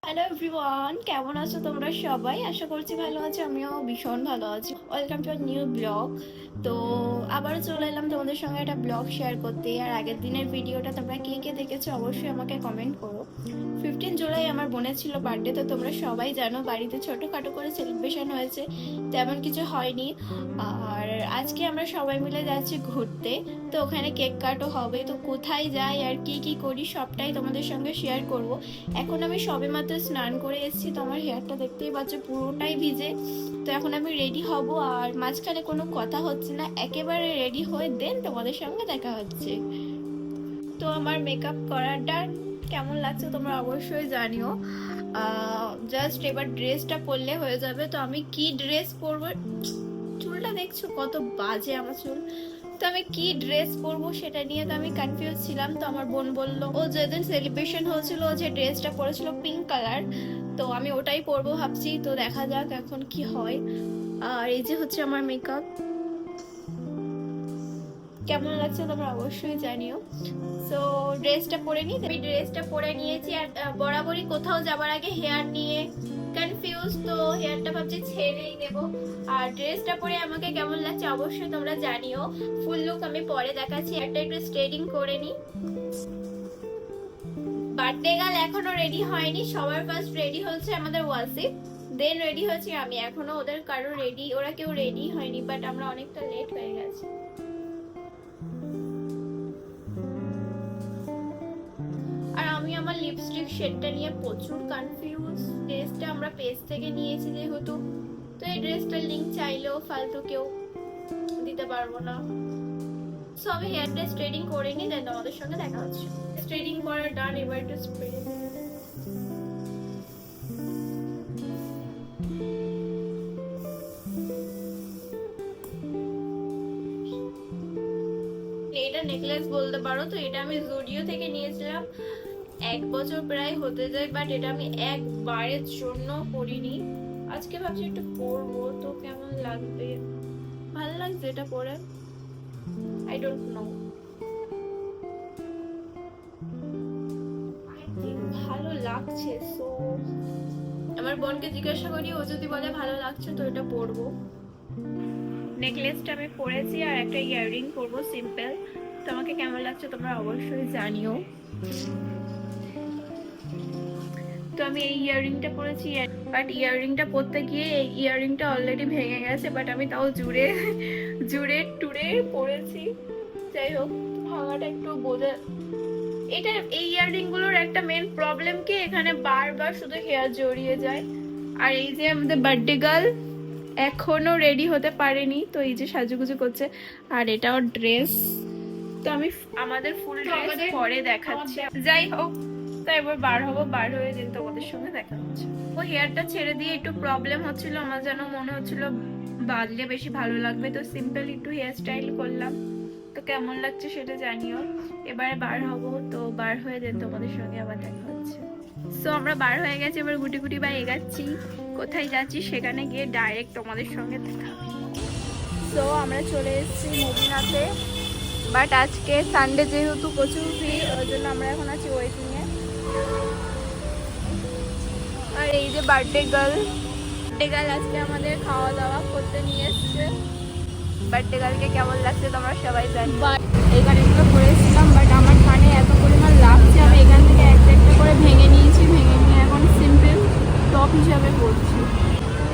Hello everyone, কেমন আছো তোমরা সবাই? আশা করছি ভালো আছো, আমিও ভীষণ ভালো আছি। Welcome to new blog. তো আবারও চলে এলাম তোমাদের সঙ্গে একটা ব্লগ শেয়ার করতে। আর আগের দিনের ভিডিওটা তোমরা কে কে দেখেছো অবশ্যই আমাকে কমেন্ট করো। 15 জুলাই আমার বোনের ছিল বার্থডে। তো তোমরা সবাই জানো বাড়িতে ছোটোখাটো করে সেলিব্রেশন হয়েছে, তেমন কিছু হয়নি। আর আজকে আমরা সবাই মিলে যাচ্ছি ঘুরতে। তো ওখানে কেক কাটও হবে। তো কোথায় যাই আর কি কি করি সবটাই তোমাদের সঙ্গে শেয়ার করব। এখন আমি সবেমাত্র স্নান করে এসেছি, তো আমার হেয়ারটা দেখতেই পাচ্ছ পুরোটাই ভিজে। তো এখন আমি রেডি হব, আর মাঝখানে কোনো কথা হচ্ছে না, একেবারে রেডি হয়ে দেন তোমাদের সঙ্গে দেখা হচ্ছে। তো আমার মেকআপ করার ডান। কেমন লাগছে তোমরা অবশ্যই জানিও। জাস্ট এবার ড্রেসটা পরলে হয়ে যাবে। তো আমি কি ড্রেস পরবো, চুলটা দেখছো কত বাজে আমার চুল। তো আমি কি ড্রেস পরবো সেটা নিয়ে তো আমি কনফিউজ ছিলাম। তো আমার বোন বললো, ও যেদিন সেলিব্রেশন হয়েছিল যে ড্রেসটা পরেছিল পিঙ্ক কালার, তো আমি ওটাই পরবো ভাবছি। তো দেখা যাক এখন কি হয়। আর এই যে হচ্ছে আমার মেকআপ, কেমন লাগছে তোমরা অবশ্যই জানিও। সো ড্রেসটা পরে নিই। আমি ড্রেসটা পরে নিয়েছি। আর বরাবরই কোথাও যাবার আগে হেয়ার নিয়ে কনফিউজ, তো হেয়ারটা ভাবছি ছেড়েই দেবো। আর ড্রেসটা পরে আমাকে কেমন লাগছে অবশ্যই তোমরা জানিও। ফুল লুক আমি পরে দেখাচ্ছি, একটা একটু স্ট্রেটিং করে নিই। বার্থডে গার্ল এখনো রেডি হয়নি। সবার ফার্স্ট রেডি হচ্ছে আমাদের ওয়াসিফ, দেন রেডি হচ্ছে আমি। এখনো ওদের কারো রেডি, ওরা কেউ রেডি হয়নি, বাট আমরা অনেকটা লেট হয়ে গেছি। আর আমি আমার লিপস্টিক শেডটা নিয়ে প্রচুর কনফিউজ। ড্রেসটা আমরা পেজ থেকে নিয়েছি যেহেতু, তো এই ড্রেসটার লিংক চাইলেও ফালতু কেউ দিতে পারবো না। সো আমি হেয়ারটা স্ট্রেটিং করে নিই, দেন তোমাদের সঙ্গে দেখা হচ্ছে। স্ট্রেটিং করা ডান, এবার একটু স্প্রে। এটা নেকলেস বলতে পারো। তো এটা আমি জুডিও থেকে নিয়েছিলাম, 1 বছর প্রায় হতে যায়, বাট এটা আমি একবারের জন্য পরিনি। আজকে ভাবছি একটু পরবো, তো কেমন লাগবে। ভালো লাগছে এটা পরে, আই ডোন্ট নো, ভালো লাগছে। সো আমার বোনকে জিজ্ঞাসা করি, ও যদি বলে ভালো লাগছে তো এটা পরবো। নেকলেসটা আমি পরেছি আর একটা ইয়াররিং পরবো সিম্পল। তো আমাকে কেমন লাগছে তোমরা অবশ্যই জানিও। তো আমি এই ইয়াররিংটা পরেছি, বাট ইয়াররিংটা পরতে গিয়ে এই ইয়াররিংটা অলরেডি ভেঙে গেছে, বাট আমি তাও জুড়ে জুড়ে টুড়ে পরেছি। যাই হোক, ভাঙাটা একটু বোঝা। এটা এই ইয়াররিং গুলোর একটা মেন প্রবলেম কি, এখানে বারবার শুধু হেয়ার জড়িয়ে যায়। আর এই যে আমাদের বার্থডে গার্ল এখনো রেডি হতে পারেনি, তো এই যে সাজুগুজু করছে। আর এটাও ড্রেস। তো আমি আমাদের ফুল ড্রেস পরে দেখাচ্ছি। যাই হোক, তো এবার বার হবো, বার হয়ে যেন তোমাদের সঙ্গে দেখা হচ্ছে। ও হেয়ারটা ছেড়ে দিয়ে একটু প্রবলেম হচ্ছিল, আমার যেন মনে হচ্ছিল বাঁধলে বেশি ভালো লাগবে। তো সিম্পল একটু হেয়ার স্টাইল করলাম। তো কেমন লাগছে সেটা জানিও। এবারে বার হবো, তো বার হয়ে যেন তোমাদের সঙ্গে আবার দেখা হচ্ছে। সো আমরা বার হয়ে গেছি, এবার গুটি গুটি বা এগাচ্ছি। কোথায় যাচ্ছি সেখানে গিয়ে ডাইরেক্ট তোমাদের সঙ্গে দেখা হবে। সো আমরা চলে এসেছি মদিনাতে, বাট আজকে সানডে যেহেতু প্রচুর ভিড়, ওই জন্য আমরা এখন আছি ওয়েটিং এ। আর এই যে বার্থডে গার্ল আজকে আমাদের খাওয়া দাওয়া করতে নিয়ে এসছে। বার্থডে গার্লকে কেমন লাগছে তোমরা সবাই জানো। এখানে এগুলো করেছিলাম, বাট আমার কানে এত পরিমাণ লাগছে, আমি এখান থেকে একটা একটা করে ভেঙে নিয়েছি। ভেঙে নিয়ে এখন সিম্পল টপ হিসাবে পরছি।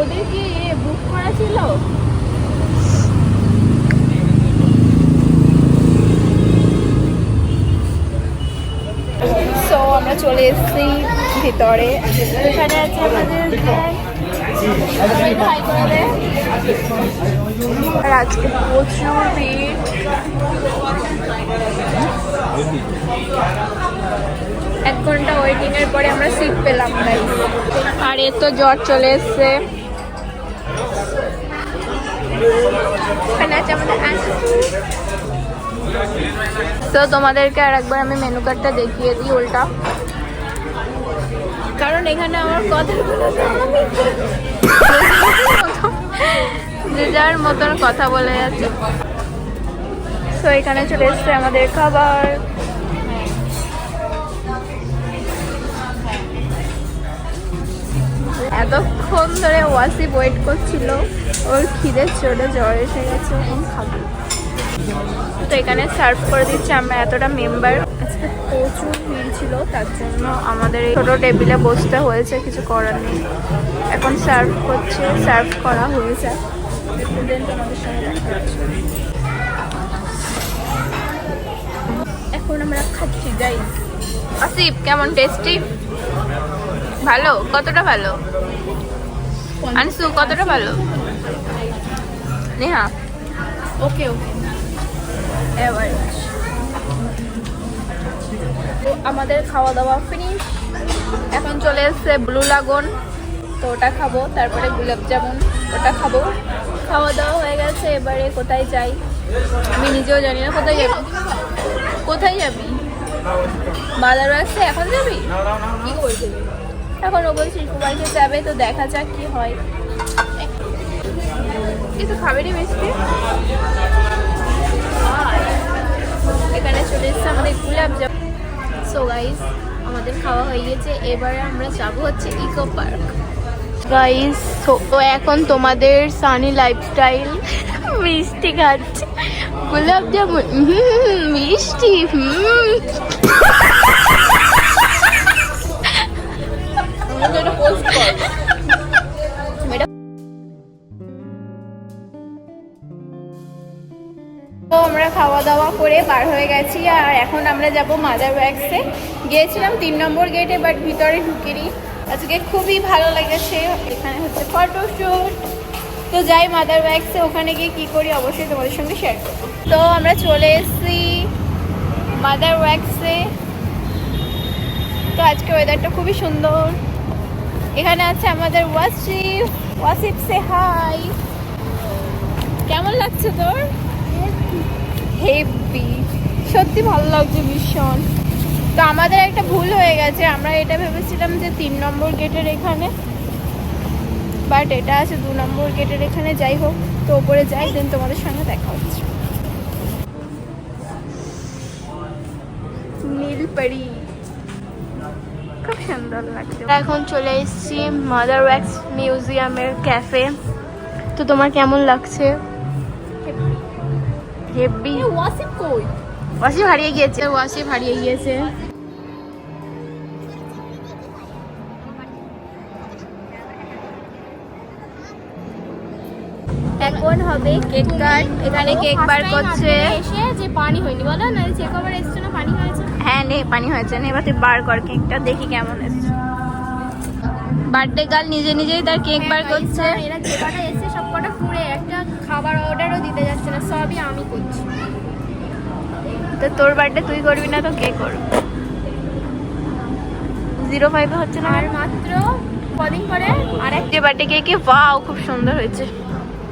ওদের কি বুক করা ছিল? সো আমরা চলে এসেছি ভিতরে। এখানে আছে আমাদের, আর আজকে প্রচুর ভিড়। 1 ঘন্টা ওয়েটিং এর পরে আমরা সিট পেলাম। আর এর তো জ্বর চলে এসছে। এখানে আছে আমাদের। তো তোমাদেরকে আর একবার আমি মেনু কার্ডটা দেখিয়ে দিই উল্টা, কারণ এখানে আমার কথাগুলো যে যার মতন কথা বলে যাচ্ছে। তো এখানে চলে এসছে আমাদের খাবার। এতক্ষণ ধরে ওয়াসিফ ওয়েট করছিল, ওর খিদে চলে জ্বর এসে গেছে, এখন খাবো। তো এখানে সার্ভ করে দিচ্ছে, আমরা এতটা মেম্বার, আজকে প্রচুর ভিড় ছিল, তার জন্য আমাদের এই ছোটো টেবিলে বসতে হয়েছে, কিছু করার নেই। এখন সার্ভ করছে, সার্ভ করা হয়েছে, তোমাদের সঙ্গে দেখা হচ্ছে। এখন আমরা খাচ্ছি, যাই। আসিফ কেমন, টেস্টি? ভালো? কতটা ভালো? আনসু কতটা ভালো? নেহা ওকে ওকে। এবার আমাদের খাওয়া দাওয়া ফিনিশ, এখন চলে এসছে ব্লু লাগুন, তো ওটা খাবো, তারপরে গোলাপ জামুন, ওটা খাবো। খাওয়া দাওয়া হয়ে গেছে, এবারে কোথায় যাই আমি নিজেও জানি না। কোথায় যাবি? কোথায় যাবি? বাজার আসছে, এখন যাবি? কি করবি এখন? ও বলছি কুমারকে যাবে, তো দেখা যাক কি হয়। কিছু খাবে নি মিষ্টি? এখানে চলে এসছে আমাদের গোলাপ জামুন। সো গাইস, আমাদের খাওয়া হয়ে গেছে, এবারে আমরা যাবো হচ্ছে ইকো পার্ক। গাইস, তো এখন তোমাদের সানি লাইফস্টাইল মিষ্টি খাচ্ছে, গোলাপ জামুন মিষ্টি। তো আমরা খাওয়া দাওয়া করে বার হয়ে গেছি, আর এখন আমরা যাব মাদার ওয়াক্সে। গিয়েছিলাম 3 নম্বর গেটে, বাট ভিতরে ঢুকিনি। আজকে খুবই ভালো লেগেছে, এখানে হচ্ছে ফটোশ্যুট। তো যাই মাদার ওয়াক্সে, ওখানে গিয়ে কী করি অবশ্যই তোমাদের সঙ্গে শেয়ার করব। তো আমরা চলে এসেছি মাদার ওয়াক্সে। তো আজকে ওয়েদারটা খুবই সুন্দর। এখানে আছে আমাদের ওয়াসিফ। ওয়াসিফ সে হাই। কেমন লাগছে তোর? হেভি, সত্যি ভালো লাগছে ভীষণ। তো আমাদের একটা ভুল হয়ে গেছে, আমরা এটা ভেবেছিলাম যে 3 নম্বর গেটের এখানে, বাট এটা আছে 2 নম্বর গেটের এখানে। যাই হোক, তো ওপরে যাই, দেন তোমাদের সঙ্গে দেখা হচ্ছে। নীলপরি, খুব সুন্দর লাগছে। এখন চলে এসেছি মাদার ওয়াক্স মিউজিয়ামের ক্যাফে। তো তোমার কেমন লাগছে? হেভি। ওয়াসিফ কই? ওয়াসিফ হারিয়ে গিয়েছে, ওয়াসিফ হারিয়ে গিয়েছে। এখন হবে কেক কাট। এখানে কেক বার করছে। এসে যে পানি হয়নি বলো না, চেক ওভার এসছে না, পানি হয়েছে। হ্যাঁ নে, পানি হয়েছে না। এবার তুই বার কর কেকটা, দেখি কেমন এসছে। বার্থডে গার্ল নিজে নিজেই তার কেক বার করছে। এরা যে কটা এসছে সব কটা পুরে, একটা খাবার অর্ডারও দিতে যাচ্ছে না, সবই আমি করছি। তো তোর বার্থডে তুই করবি না তো কে করবে? 05 হচ্ছে না, আর মাত্র কদিন পরে আর একটা বার্থডে কেকে। ওয়াও, খুব সুন্দর হয়েছে।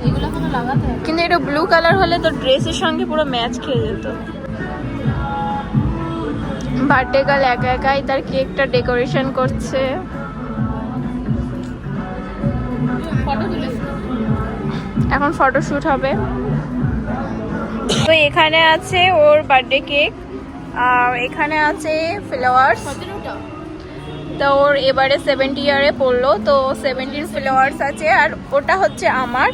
এগুলো কোনো লাগাতে হবে, কিন্তু এটা ব্লু কালার হলে তো ড্রেসের সঙ্গে পুরো ম্যাচ খেয়ে যেত। বার্থডে গার্ল একা একাই তার কেকটা ডেকোরেশন করছে। এখন ফটোশুট হবে। তো এখানে আছে ওর বার্থডে কেক, আর এখানে আছে ফ্লাওয়ার্স। তো ওর এবারে 70 ইয়ারে পড়লো, তো 17 ফ্লাওয়ার্স আছে, আর ওটা হচ্ছে আমার।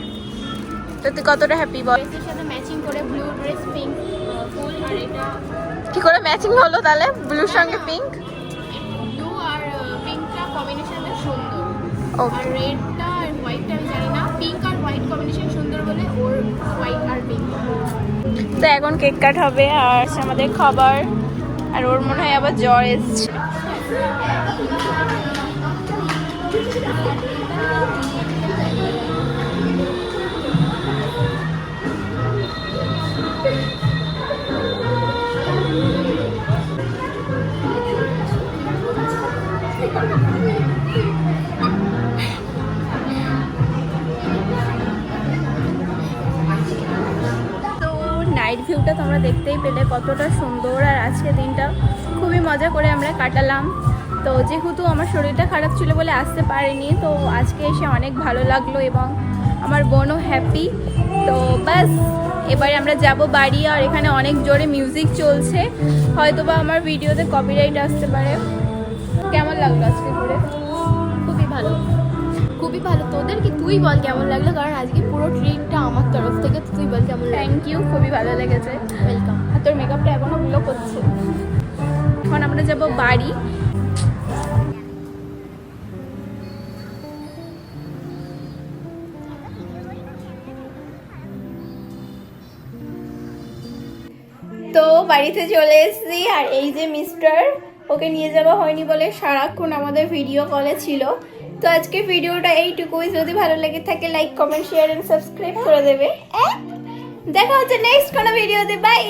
তো তুই কতটা হ্যাপি বল? এর সাথে ম্যাচিং করে ব্লু ড্রেস, পিঙ্ক ফুল। আর এটা কি করে ম্যাচিং হলো তাহলে, ব্লুর সঙ্গে পিঙ্ক? ব্লু আর পিঙ্কটা কম্বিনেশনটা সুন্দর। আর রেডটা আর হোয়াইটটা আমি জানি না, পিঙ্ক আর হোয়াইট কম্বিনেশন সুন্দর বলে ওর হোয়াইট আর পিঙ্ক। তো এখন কেক কাট হবে, আর আমাদের খাবার। আর ওর মনে হয় আবার জ্বর এসছে। নাইট ভিউটা তোমরা দেখতেই পেলে কতটা সুন্দর। আর আজকে দিনটা খুবই মজা করে আমরা কাটালাম। তো যেহেতু আমার শরীরটা খারাপ ছিল বলে আসতে পারিনি, তো আজকে এসে অনেক ভালো লাগলো, এবং আমার বোনও হ্যাপি। তো ব্যাস, এবারে আমরা যাব বাড়ি। আর এখানে অনেক জোরে মিউজিক চলছে, হয়তোবা আমার ভিডিওতে কপিরাইট আসতে পারে। কেমন লাগলো আজকে ঘুরে? খুবই ভালো। তোদের কি তুই বল কেমন লাগলো, কারণ আজকে পুরো ট্রিটটা আমার তরফ থেকে, তুই বল কেমন লাগলো। থ্যাংক ইউ, খুবই ভালো লেগেছে। ওয়েলকাম। আর তোর মেকআপটা এখনো গ্লো করছে। এখন আমরা যাব বাড়ি। তো বাড়িতে চলে এসেছি, আর এই যে মিস্টার, ওকে নিয়ে যাওয়া হয়নি বলে সারাক্ষণ আমাদের ভিডিও কলে ছিল। তো আজকে ভিডিওটা এইটুকুই, যদি ভালো লেগে থাকে like comment share and subscribe করে দেবে। দেখা হচ্ছে নেক্সট কোনো ভিডিওতে, বাই।